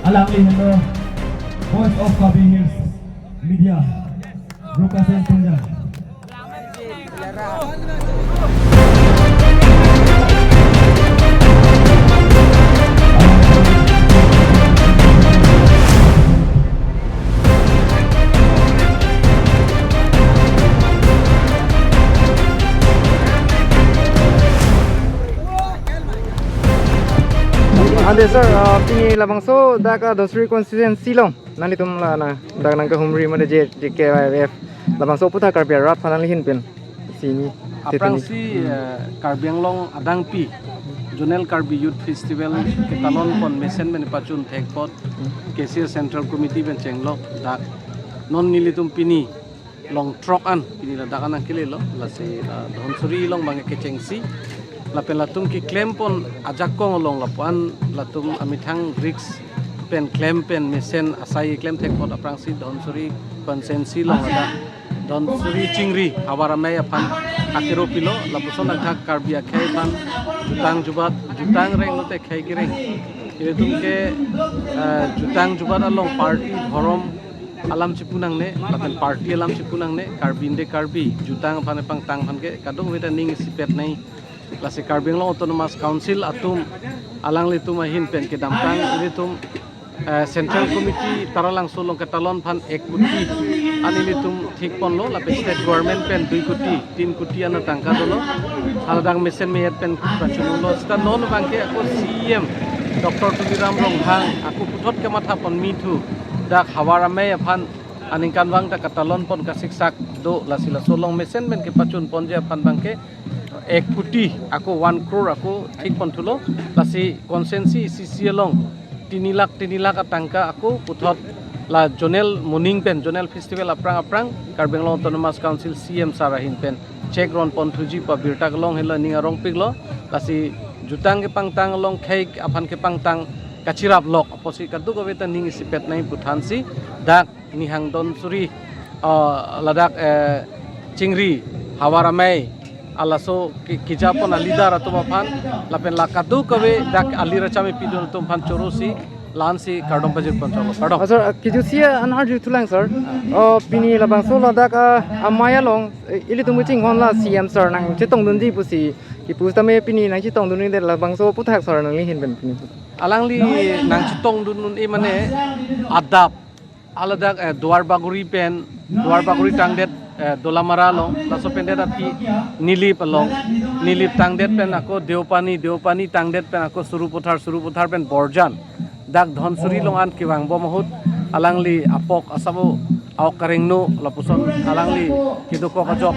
Alangli hello, Voice of Kabi Hills Media, Rukasen Punjab. Ade sir, pini labang so dak dosri constituency long nani tum la na dak nang ka humri made JKYF labang so puta karbia rat fanang lihin pen sini Aprang si Karbiang Long Adang Pi Jonel Karbi Youth Festival Ketalon pon mesen men pacun thekpot KCR Central Committee ben chenglok dak non nilitum pini long trok an pini la dak anang kile lo la se dhonsuri long bange kechengsi la pen latum ki claim pon ajak kong long lapuan latum amithang bricks pen claim pen mesen asai claim thekpot aprang si dhonsuri konsensi long ada dhonsuri chingri hawaramai apan akiro pilo lapuson agak karbia khai pan jutang jubat jutang reng lote khai gireng ile tumke jutang jubat along party horom alam cipunang ne laten party alam cipunang ne karbinde karbi jutang phane pang tang phanke kadung weta ning sipet nai lase Karbing Long Autonomous Council atum alang litum ahin pen ke dampang ilitum Central Committee taralang solong ketalon pan ekuti anilitum thik pon lo la state government pen 2 koti 3 koti ana tangka dolo haladang mesen meyet pen pachunung lo sta non bangke aku CM Dr. Tuliram Ronghang aku putot ke matha pon mitu dak hawaramai aphan aningkan bang ta ketalon pon kasiksak do lasila solong mesen men ke pachun pon je aphan bangke 1 koti aku 1 crore aku thik pon thulo lasi konsensi CC long 3 lakh atangka aku puthot la Jonel Morning pen Jonel Festival aprang Karbing Long Autonomous Council CM sarahin pen check ron pon thuji pa birta long hela ninga rong piglo lasi jutang ke pangtang long khai aphan ke pangtang kachirap lok aposi kadu ko weta ning sipet nai puthansi dak nihang don suri ladak chingri hawaramai alaso kijapon alidar atumaphan lapen lakadu kawe dak alirachame pidon tumpan chorosi lansi kardom pajir ponchalo kardom sir kijusia an arju tulang sir pini labang so dak amaya long ili tum ching hon la CM sir nang chitong dunji pusi ki pustame pini nang chitong dun de labang so puthak sir nang lihin ben pini alangli nang chitong dun e mane adap aladak duar baguri pen duar baguri tangdet dolamara long laso pendet api nilip along nilip tangdet pen ako deopani tangdet pen ako suruputhar pen borjan dak dhonsuri long an kiwang bomahut alangli apok asabo awak karengno lapuson alangli kidoko kajok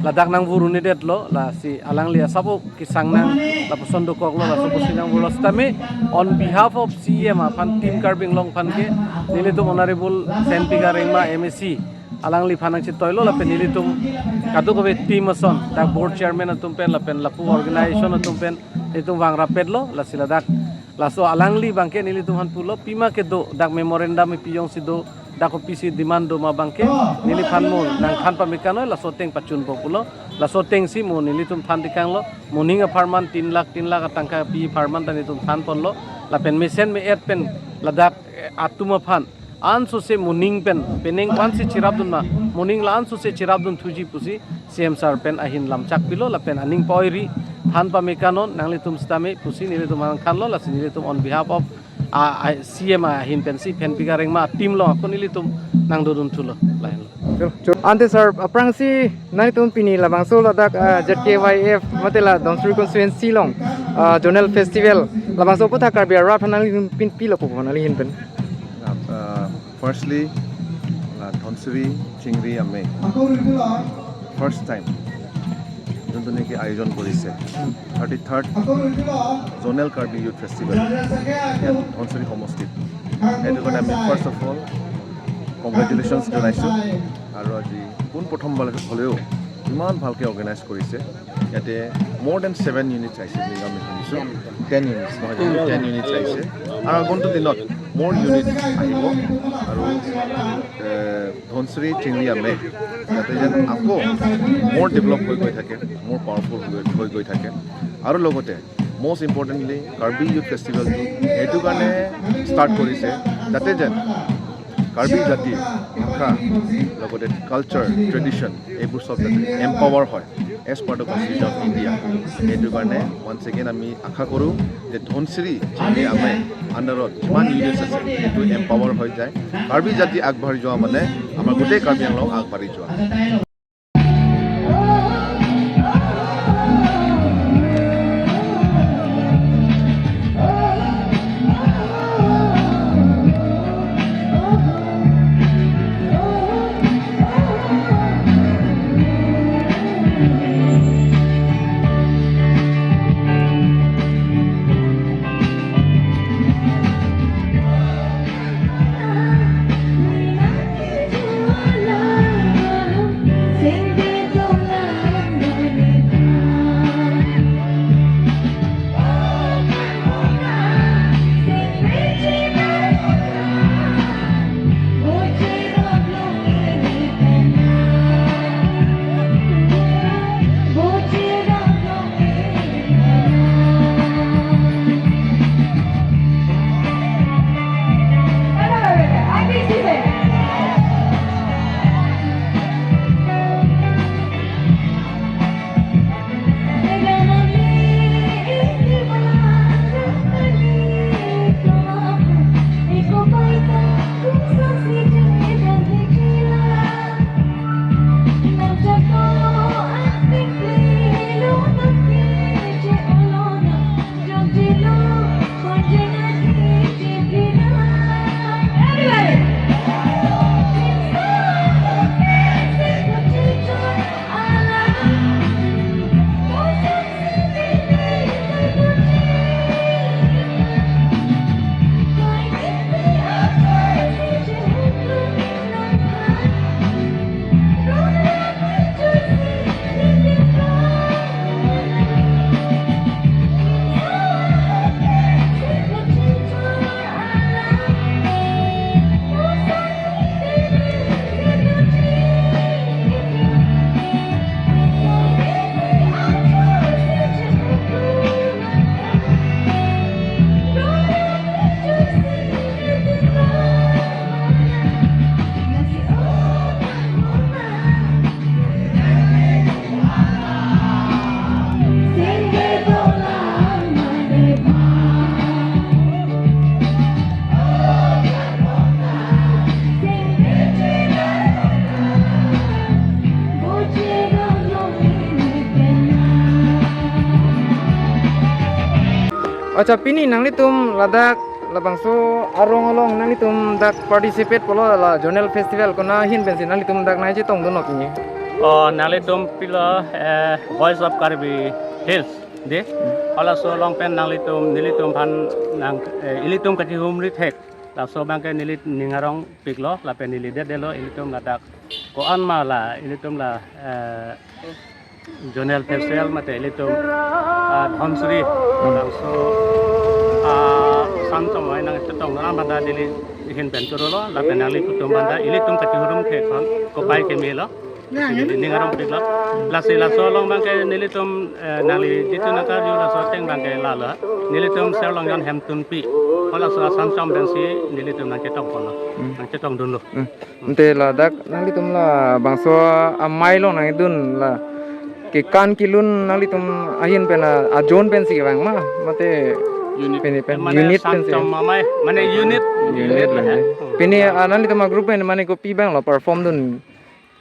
ladak nang buruni det lo la si alangli asabo kisang nang lapuson dokok lo laso pusinang bulos tame on behalf of CM apan team Karbing Long phanke nilitum honorable Senpi Garengma MSc alangli phanang chitoilo la pen nilitum kadu ko team ason dak board chairman atum pen la pen lapu organization atum pen itum wang raped lo la sila dak laso alangli bangke nilitum han pulo pima ke do dak memorandum piyong sido dak opisi demand do ma bangke nili phan mo nang khan pamikano la soteng pachun po pulo la soteng si mo nilitum phan dikang lo moninga farman 3 lakh atangka pi farman tanitum phan pon lo la pen mesen me et pen la dak atuma phan anso se moning pen peneng kwan si chirabdun ma moning la anso se chirabdun thuji pusi CM sar pen ahin lamchak pilo la pen aning poiri than pamikanon nanglitum stame pusi nilitum khan lo la nilitum on behalf of CM ahin pen si pen pigareng ma team lo ako nilitum nang dodun thulo lain lo ante sir aprang si nai tum pini labang so dak JKYF matela donsri constituency long Jonel Festival labang so puthak karbia rat fanang pin pilo po fanali hin pen Firstly, Dhonsuri Chingri Ame first time যোনটো নেকি আয়োজন কৰিছে 33rd zonal Karbi youth festival ইয়াত ধনচিৰি সমষ্টিত সেইটো কাৰণে আমি first of all congratulations জনাইছোঁ আৰু আজি পোনপ্ৰথমবাৰ হ'লেও ইমান ভালকৈ অৰ্গেনাইজ কৰিছে ইয়াতে মোৰ দেন 7 ইউনিটছ আহিছে বুলি আমি শুনিছোঁ 10 ইউনিটছ নহয় 10 ইউনিটছ আহিছে আৰু আগন্তুক দিনত মোৰ ইউনিট আহিব আৰু ধনচিৰি চিংৰি আমে যাতে যেন আকৌ মোৰ ডেভেলপ হৈ গৈ থাকে মোৰ পাৱাৰফুল হৈ গৈ থাকে আৰু লগতে most importantly Karbi Youth Festival এইটো কাৰণে ষ্টাৰ্ট কৰিছে যাতে যেন কাৰ্বি জাতি ভাষা লগতে কালচাৰ ট্ৰেডিশ্যন এইবোৰ চব যাতে এম্পাৱাৰ হয় as part of constitution of India সেইটো কাৰণে ওৱান্স এগেইন আমি আশা কৰোঁ যে ধনশিৰি চিংৰি আমে আণ্ডাৰত যিমান ইউনিটছ আছে সেইটো এম্পাৱাৰ হৈ যায় কাৰ্বি জাতি আগবাঢ়ি যোৱা মানে আমাৰ গোটেই কাৰ্বি আংলং আগবাঢ়ি যোৱা Acha pini nang litum ladak labangso arong along nang litum dak participate polo la zonal festival kona hin bensin nang litum dak nai tong dono pini. Nalitum pila Voice of Karbi Hills de ala so long pen nilitum pan nang ilitum kati humrit hek la so bangke nilit ningarong piklo la pen nilide delo ilitum ladak ko anma la ilitum la Zonal Festival mate ilitum dhonsuri so samsam mai nang tong na banda dili hin pen turolo la pen ali kutum banda ilitum kati hurum hek ko pai ke melo ningarong piklo la sila so long bangke nilitum nali ditu nakar ju la so teng bangke lala nilitum serlong yon hemtun pi ola so samsam bensi nilitum nang ketong kono nang ketong dulu Nte ladak nang litum la bangso amai lo nang dun la ke kan kilun nang litum ahin pena a zone pen si bang ma mate unit pen unit pen si mane unit lah pini nang litum group pen mane ko pi bang lo perform dun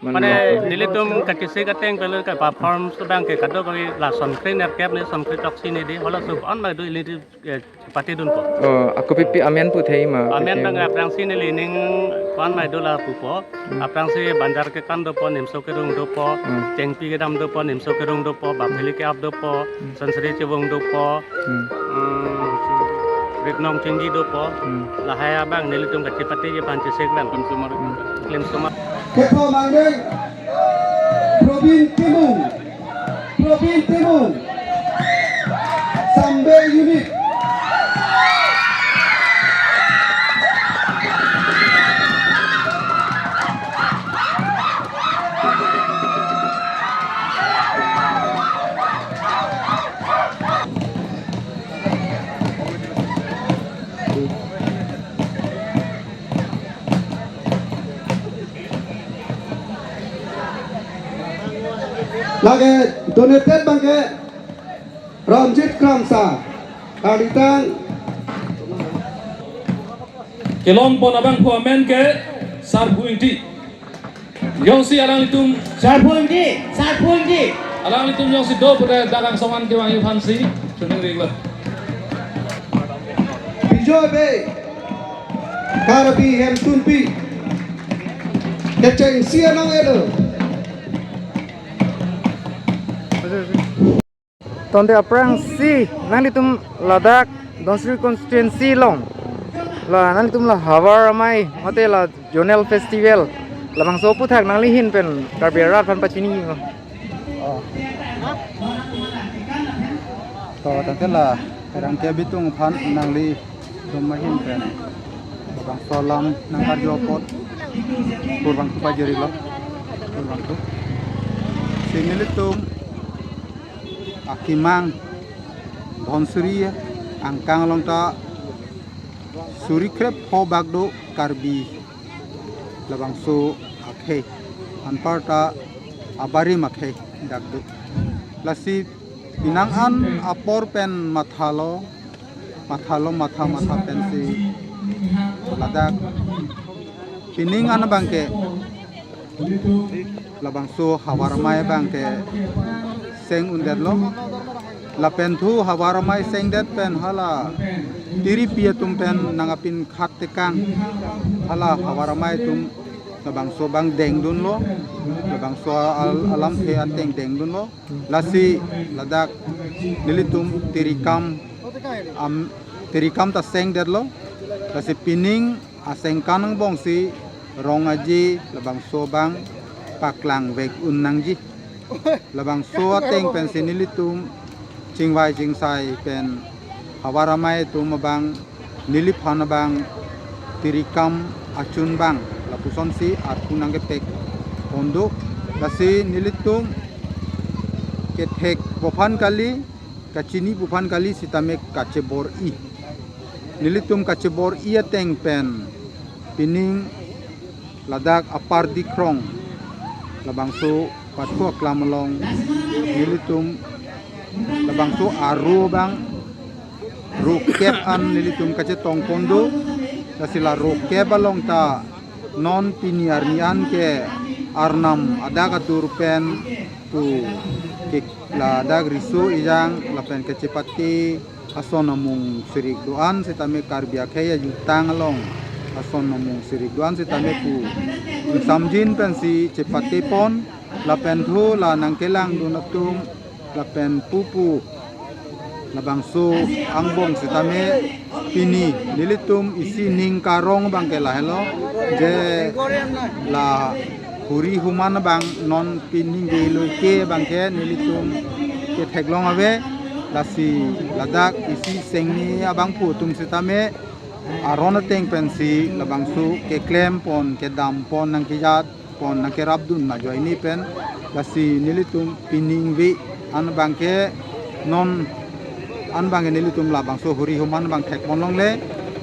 mane nilitum kakisi kateng pelu ka perform sedang ke kado kami la somkri nerkep ni somkri toksi ni di hola sub on ma du iliti pati dun po aku pipi amen pu thei ma amen bang aprang sini lining kon ma du la pu po aprang si bandar ke kan do po nimso ke rung do po cengpi ke dam do po nimso ke rung do po bapeli ke ap do po sansri chewong do po Ritnong Cinggi do po lahaya bang nilitum kacipati je panci sek bang klim sumar Ketua Mangdeng Probin Timung Sambil unit lagi donated bangke Ramjit Kramsa kalitang Kelom pon abang ko amen ke sarbu inti. Yong si alang litum alang litum yong si do pada dagang soman ke wang yuhansi chuning regla. Bijoy be Karabi Hem Tunpi keceng sianang edo tonde aprang si nang litum Ladakh Donsri constituency long la nang litum la hawar mai mate la zonal festival la bangso puthak nang li hin pen karbiarat pan pachini ngo to tante la rang ke bitung phan nang li domahin pen bang solam nang karjo pot kurang tu pajeri lo kurang tu sini litung akimang Dhonsuri angkang long ta suri krep ho bagdo karbi labang so akhe anparta abari makhe dagdo lasi pinangan apor pen mathalo matha pen si ladak piningan bangke labang so hawarmai bangke seng underlo la pentu hawaramai seng det pen hala tiri pia tum pen nangapin khat tekang hala hawaramai tum labang so bang deng dun lo labang so alam the ateng deng dun lo lasi ladak nilitum tirikam ta seng det lo lasi pining aseng kanang bong si rongaji labang so bang paklang vek unnangji labang so ateng pen sinilitum cingwai cingsai pen hawaramai tum bang nilip hana bang tirikam acun bang lapuson si atunang kepek pondok lasi nilitum ketek bophan kali kacini bophan kali sitamek kacebor i nilitum kacebor i ateng pen pining ladak apar di krong labang so patko klamalong nilitum labang so aru bang rukep an nilitum kace tong kondo lasila rukep balong ta non piniar nian ke arnam ada katur pen tu ke la dag risu ijang la pen kace pati ason namung sirik doan setame karbia kaya jutang long ason namung sirik doan setame ku samjin pen si cepati pon la pen thu la nangkelang dunatum la pen pupu la bangso angbong sitame pini nilitum isi ning karong bangkela hello je la huri human bang non pining gelo ke bangke nilitum ke theglong ave lasi ladak isi sengni abang putum sitame aron teng pensi la bangso ke klem pon ke dam pon nang kijat pon nang ke rabdun na joini pen lasi nilitum pining vi an bangke non an bangke nilitum la bangso huri human bang thek monlong le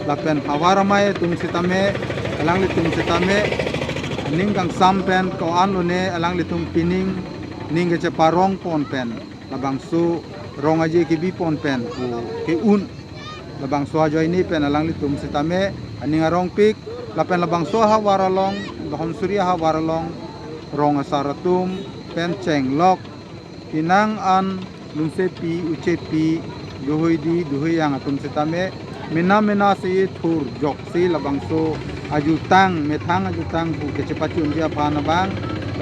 la pen hawaramai tum sitame alang litum sitame ning kang sampen ko an lune alang litum pining ning ke parong pon pen la bangso rong aje ki bi pon pen ku ke un la bangso ajo ini pen alang litum sitame aning arong pik la pen la bangso hawaralong Dhonsuri hawaralong rong asaratum pen cheng lok pinang an lumsepi ucepi duhoidi duhoyang atum setame mena si thur jok si labangso ajutang methang ajutang bu kecepatun dia phana bang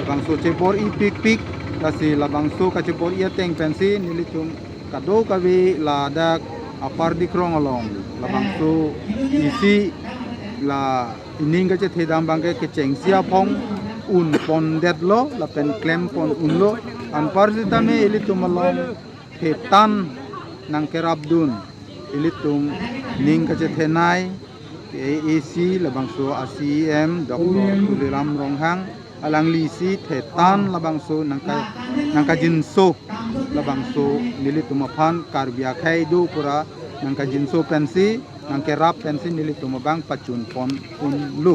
labangso cepor i pik kasi labangso kacepor ia teng pensi nilitum kado kawi ladak apar di krongolong labangso isi la ining ka thedam bangke keceng sia phong un pon det lo la pen klem pon un lo an parsitame ilitum malong thetan nang kerabdun ilitum ning ka thenai AAC labangso ACM Dr. Tuliram Ronghang alang lisi thetan labangso nangka jinso labangso nilitum aphan karbia khai do pura nangka jinso pensi nang kerap pensin nilitum bang pacun pon un lu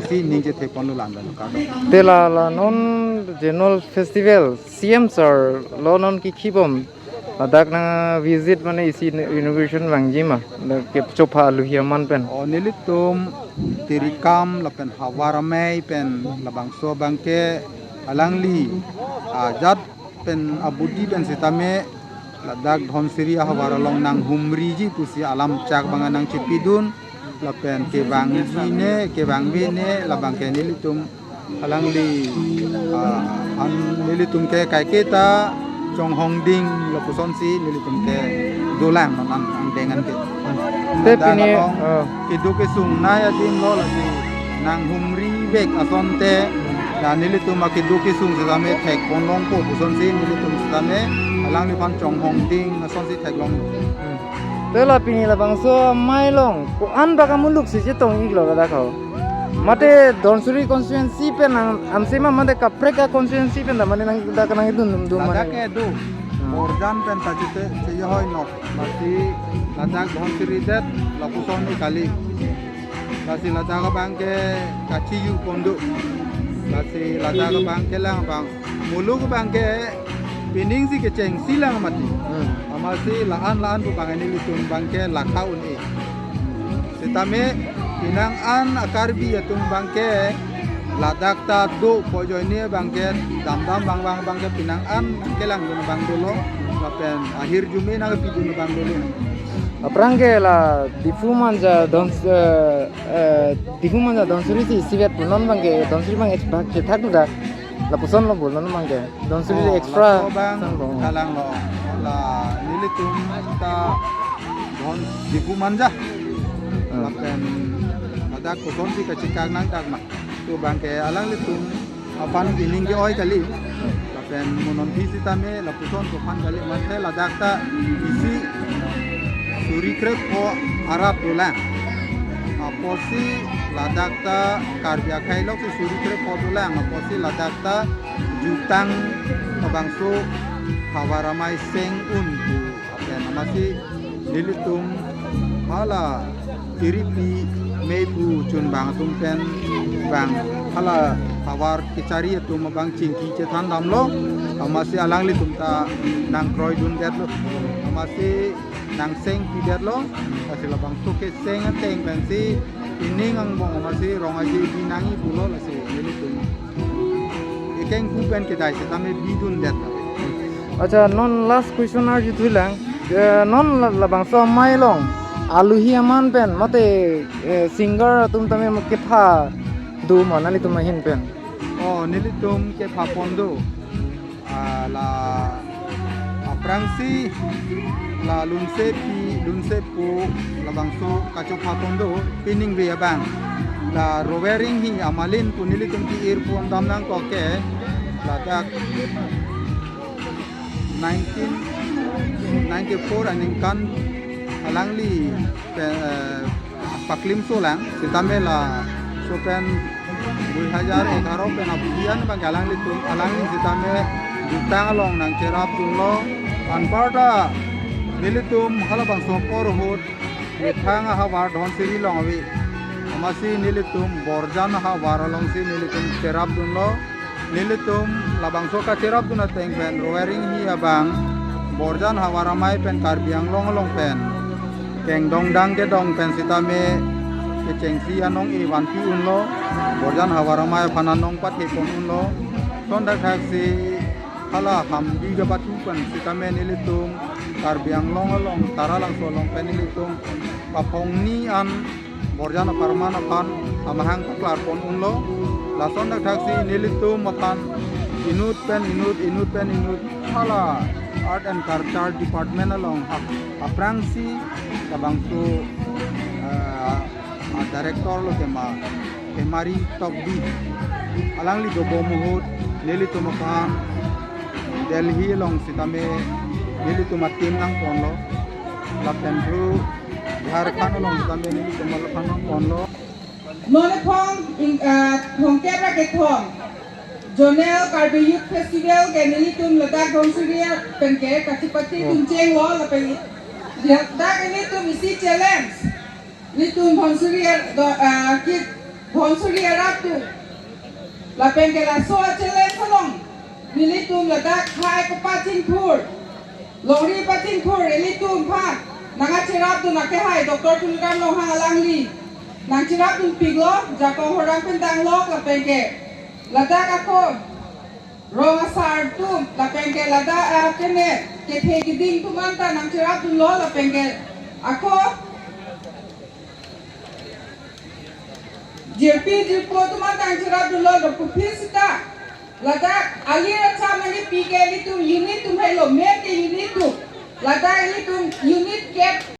si ning je te pon lu lan lo ka Tela la non general festival CM sir lo non ki khibom adak na visit mane isi inauguration wangji ma ke chopa luhiaman pen o nilitum tirikam la pen hawaramei pen labang so bangke alangli ajat pen abudi pen sitame ladak dhonsiri hawara long nang humri ji pusi alam cak bangan nang cipidun la pen ke bang ne labang ke nilitum alangli an nilitum ke kai kita chong hong ding lo puson si nilitum ke dolang non ang dengan ke te pini kidu ke sung na ya din lo la si nang humri bek asonte dan nilitum kidu ke sung same thek ponong ko puson si nilitum same alang li pan chong hong ding ason si thek long tela pini la bangso mai long ko an ba kamuluk si tong iglo da ko mate donsuri constituency pe nang amsema mate kapreka constituency pe namane nang da kanang dum dum ladak mane edu orjan pen tajite se hoy not mati ladak dhonsiri det la puson ni kali lasi ladak bangke kachi yu pondo lasi ladak bangke lang bang muluk bangke pining si keceng silang mati amasi laan bu bangani litun bangke lakaun e sitame pinang an akarbi yatung bangke ladak ta do pojo ini bangke dam bangke pinang an kelang dun bang dulu lapen akhir jumi na pidun bang dulu aprangge la difumanja donsuri si sivet punon bangke donsuri bang extra ke thak da la puson lo bolon bangke donsuri extra bang kalang lo la nilitum ta don difumanja lapen ada kuson si kecikang nang tak mah tu bangke alang litum apan bining ke oi kali lapen monon visi tame la kuson ko pan kali mate la dakta isi suri krep ko arab dolang aposi la dakta karbia khailo si suri krep ko dolang aposi la dakta jutang bangso hawaramai seng untu apen amasi nilitum hala iripi mebu chun bang tumpen bang hala hawar kicari tu mabang cingki cetan damlo amasi alang li tumta nang kroy dun det lo amasi nang seng pi det lo asi labang tuke seng ateng pensi ini ngang bong amasi rong aji binangi bulo lasi ini tum ikeng kupen kedai setame bidun det acha non last question ar jitulang non labang so mai long aluhi aman pen mate singer tum tame kitha du manali tum hin pen oh nilitum ke papondo la aprangsi la lunse pu la bangso kacho papondo pining be bang la rovering hi amalin pu nilitum ki earphone damnang ko ke la dak 1994 aning kan alangli paklim solang sitame la sopen 2011 pen abudian bang alangli tum alangli sitame jutang long nang cerap tulo anparda nilitum halabang sopor hot ethanga hawar dhon siri long awi amasi nilitum borjan hawar long si nilitum cerap tulo nilitum labang soka cerap tuna teng pen rowering hi abang borjan hawaramai pen karbiang long pen keng dong dang ke dong pen sitame ke cengsi anong i wanti unlo borjan hawaramai phananong pat he pon unlo sonda thaksi hala hamdi ga batu pen sitame nilitum karbiang long taralang solong pen nilitum papong ni an borjan parmana pan amahang klar pon unlo la sonda thaksi nilitum mapan inut pen hala art and culture department along aprangsi kabangso director lo kemari top b alang li dobo muhut neli tumakan delhi long sitame neli tumatim nang ponlo lapen bru jharkhand long sitame neli tumakan nang ponlo none phong phong kera ke phong Jonel Karbi Youth Festival ke nilitum ladak donsuriya penke katipati tumcheng wo la pe dak nilitum isi challenge litum Bonsuria kit Bonsuria ratu la pengela so chelen salong litum la dak khai ko patin phur lori patin phur litum phat nanga chirap tu nak hai doktor tuliram lo hang alang li nang chirap tu piglo jako horang pentang lok la pengke la dak ako rong asar tu la pengke la dak kene ke the giding tu man ta nang chirap tu lo la pengke ako jirpo tu man tang chirap tu lo do pisita ladak alira cha mani pike litum unit tu hello me ke unit tu ladak litum unit ke